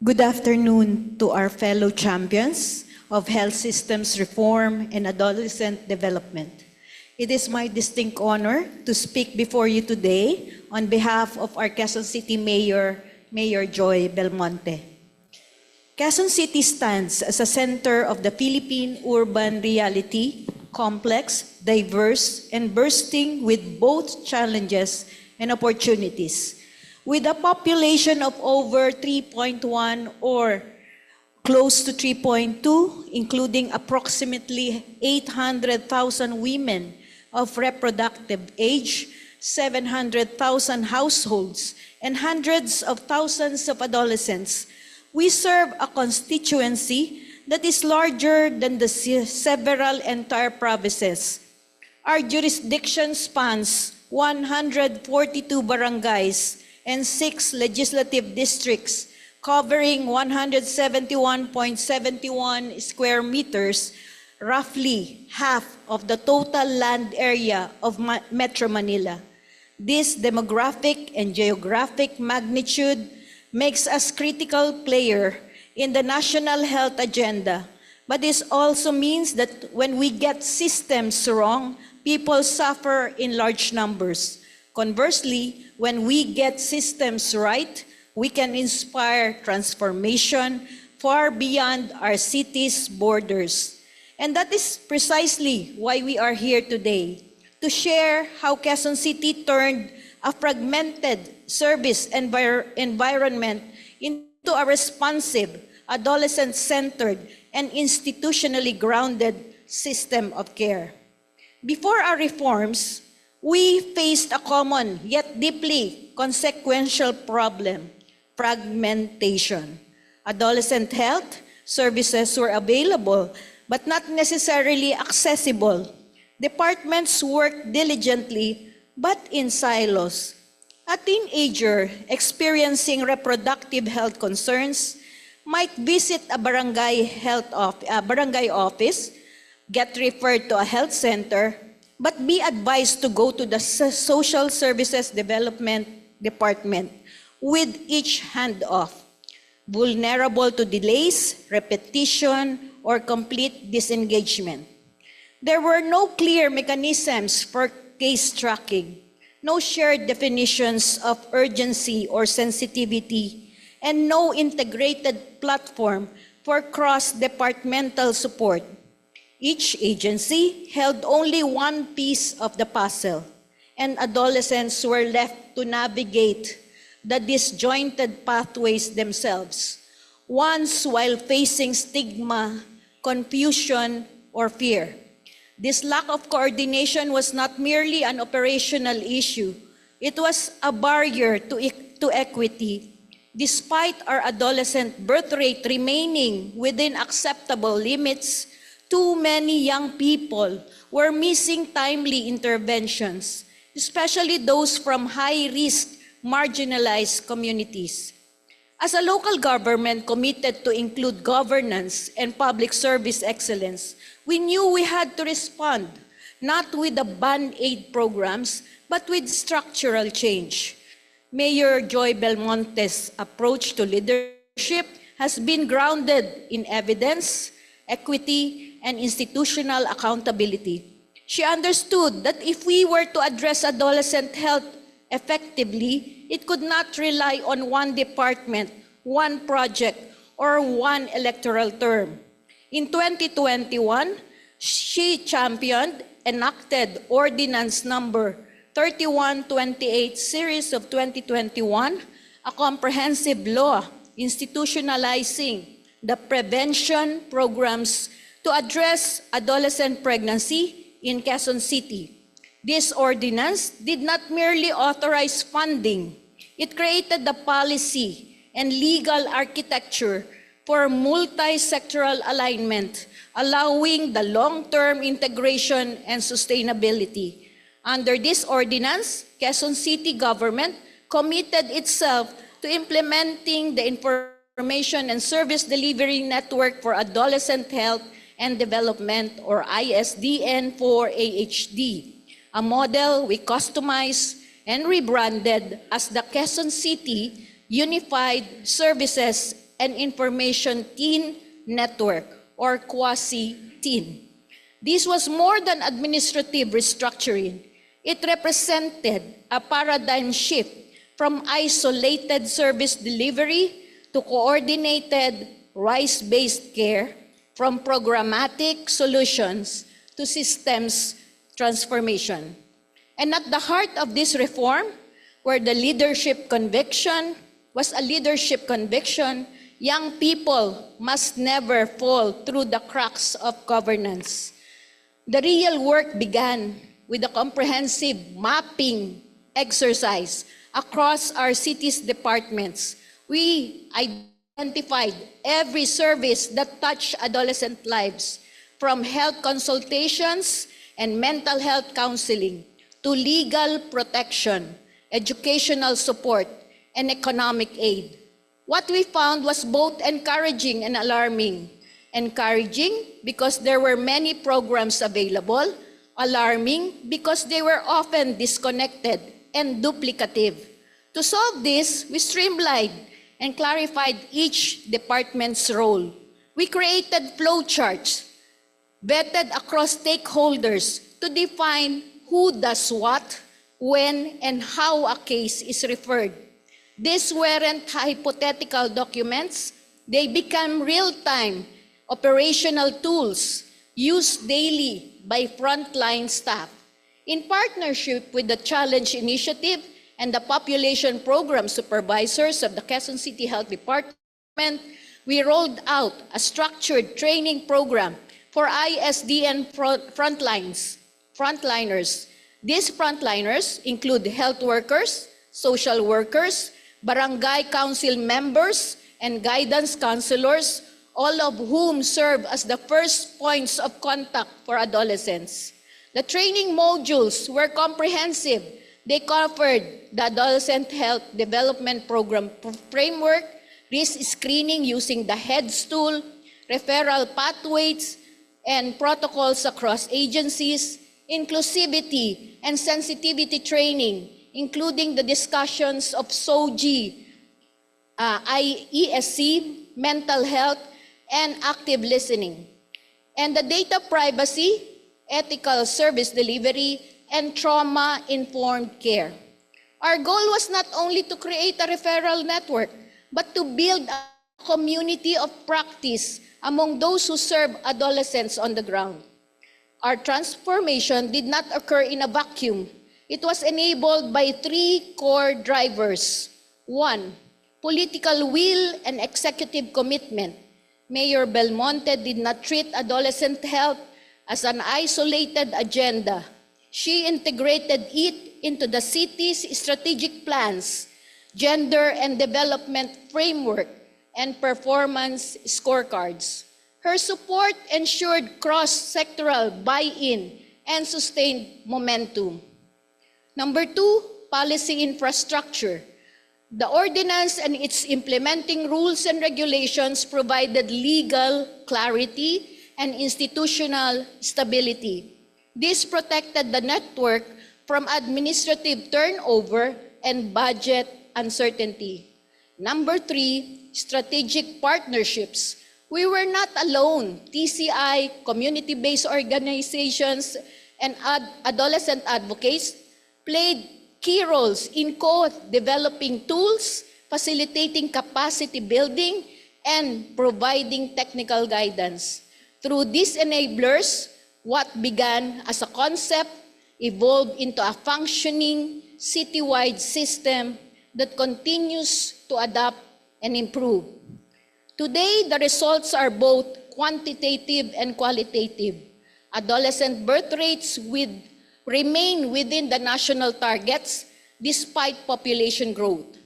Good afternoon to our fellow champions of health systems reform and adolescent development. It is my distinct honor to speak before you today on behalf of our Quezon City Mayor, Mayor Joy Belmonte. Quezon City stands as a center of the Philippine urban reality, complex, diverse, and bursting with both challenges and opportunities. With a population of over 3.1 or close to 3.2, including approximately 800,000 women of reproductive age, 700,000 households, and hundreds of thousands of adolescents, we serve a constituency that is larger than the several entire provinces. Our jurisdiction spans 142 barangays and 6 legislative districts covering 171.71 square meters, roughly half of the total land area of Metro Manila. This demographic and geographic magnitude makes us critical player in the national health agenda, but this also means that when we get systems wrong, people suffer in large numbers. Conversely, when we get systems right, we can inspire transformation far beyond our city's borders. And that is precisely why we are here today, to share how Quezon City turned a fragmented service environment into a responsive, adolescent-centered, and institutionally grounded system of care. Before our reforms, we faced a common yet deeply consequential problem: fragmentation. Adolescent health services were available but not necessarily accessible. Departments worked diligently but in silos. A teenager experiencing reproductive health concerns might visit a barangay office, get referred to a health center, but be advised to go to the Social Services Development Department with each handoff, vulnerable to delays, repetition, or complete disengagement. There were no clear mechanisms for case tracking, no shared definitions of urgency or sensitivity, and no integrated platform for cross-departmental support. Each agency held only one piece of the puzzle, and adolescents were left to navigate the disjointed pathways themselves, once while facing stigma, confusion, or fear. This lack of coordination was not merely an operational issue, it was a barrier to equity. Despite our adolescent birth rate remaining within acceptable limits, too many young people were missing timely interventions, especially those from high-risk, marginalized communities. As a local government committed to include governance and public service excellence, we knew we had to respond, not with the band-aid programs, but with structural change. Mayor Joy Belmonte's approach to leadership has been grounded in evidence, equity, and institutional accountability. She understood that if we were to address adolescent health effectively, it could not rely on one department, one project, or one electoral term. In 2021, she championed, enacted Ordinance Number 3128 Series of 2021, a comprehensive law institutionalizing the prevention programs to address adolescent pregnancy in Quezon City. This ordinance did not merely authorize funding, it created the policy and legal architecture for multi-sectoral alignment, allowing the long-term integration and sustainability. Under this ordinance, Quezon City government committed itself to implementing the Information and Service Delivery Network for Adolescent Health and Development, or ISDN for AHD, a model we customized and rebranded as the Quezon City Unified Services and Information Teen Network, or Quasi-Teen. This was more than administrative restructuring. It represented a paradigm shift from isolated service delivery to coordinated, rights-based care, from programmatic solutions to systems transformation. And at the heart of this reform was a leadership conviction, young people must never fall through the cracks of governance. The real work began with a comprehensive mapping exercise across our city's departments. We identified every service that touched adolescent lives, from health consultations and mental health counseling to legal protection, educational support, and economic aid. What we found was both encouraging and alarming. Encouraging because there were many programs available, alarming because they were often disconnected and duplicative. To solve this, we streamlined and clarified each department's role. We created flowcharts, vetted across stakeholders to define who does what, when, and how a case is referred. These weren't hypothetical documents. They became real-time operational tools used daily by frontline staff. In partnership with the Challenge Initiative and the Population Program Supervisors of the Quezon City Health Department, we rolled out a structured training program for ISDN frontliners. These frontliners include health workers, social workers, barangay council members, and guidance counselors, all of whom serve as the first points of contact for adolescents. The training modules were comprehensive. They covered the Adolescent Health Development Program framework, risk screening using the HEADS tool, referral pathways, and protocols across agencies, inclusivity and sensitivity training, including the discussions of SOGI, ESC, mental health, and active listening, and the data privacy, ethical service delivery, and trauma-informed care. Our goal was not only to create a referral network, but to build a community of practice among those who serve adolescents on the ground. Our transformation did not occur in a vacuum. It was enabled by three core drivers. One, political will and executive commitment. Mayor Belmonte did not treat adolescent health as an isolated agenda. She integrated it into the city's strategic plans, gender and development framework, and performance scorecards. Her support ensured cross-sectoral buy-in and sustained momentum. Number two, policy infrastructure. The ordinance and its implementing rules and regulations provided legal clarity and institutional stability. This protected the network from administrative turnover and budget uncertainty. Number three, strategic partnerships. We were not alone. TCI, community-based organizations, and adolescent advocates played key roles in co-developing tools, facilitating capacity building, and providing technical guidance. Through these enablers, what began as a concept evolved into a functioning citywide system that continues to adapt and improve. Today, the results are both quantitative and qualitative. Adolescent birth rates remain within the national targets despite population growth.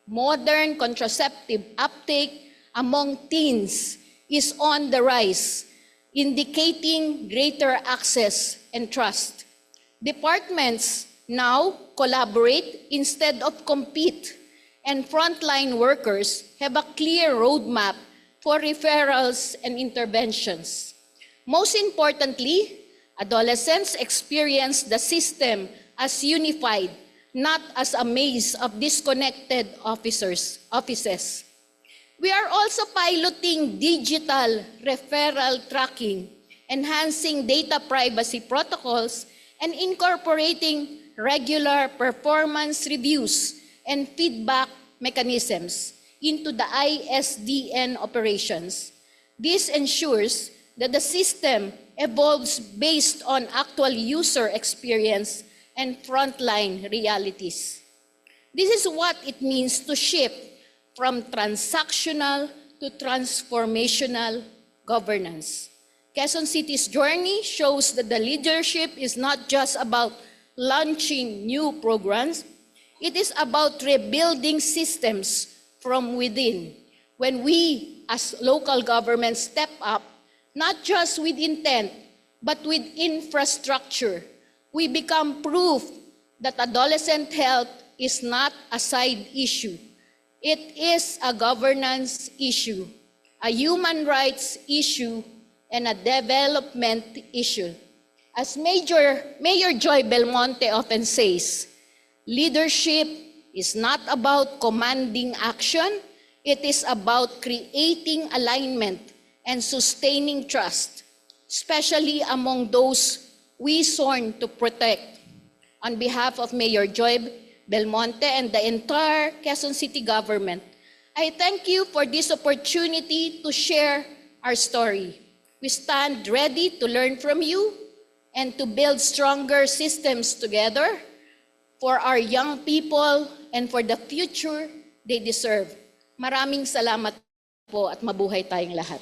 Modern contraceptive uptake among teens is on the rise, indicating greater access and trust. Departments now collaborate instead of compete, and frontline workers have a clear roadmap for referrals and interventions. Most importantly, adolescents experience the system as unified, not as a maze of disconnected offices. We are also piloting digital referral tracking, enhancing data privacy protocols, and incorporating regular performance reviews and feedback mechanisms into the ISDN operations. This ensures that the system evolves based on actual user experience and frontline realities. This is what it means to shift from transactional to transformational governance. Quezon City's journey shows that the leadership is not just about launching new programs, it is about rebuilding systems from within. When we, as local governments, step up, not just with intent, but with infrastructure, we become proof that adolescent health is not a side issue. It is a governance issue, a human rights issue, and a development issue. As Mayor Joy Belmonte often says, leadership is not about commanding action, it is about creating alignment and sustaining trust, especially among those we sworn to protect. On behalf of Mayor Joy Belmonte and the entire Quezon City government, I thank you for this opportunity to share our story. We stand ready to learn from you and to build stronger systems together for our young people and for the future they deserve. Maraming salamat po at mabuhay tayong lahat.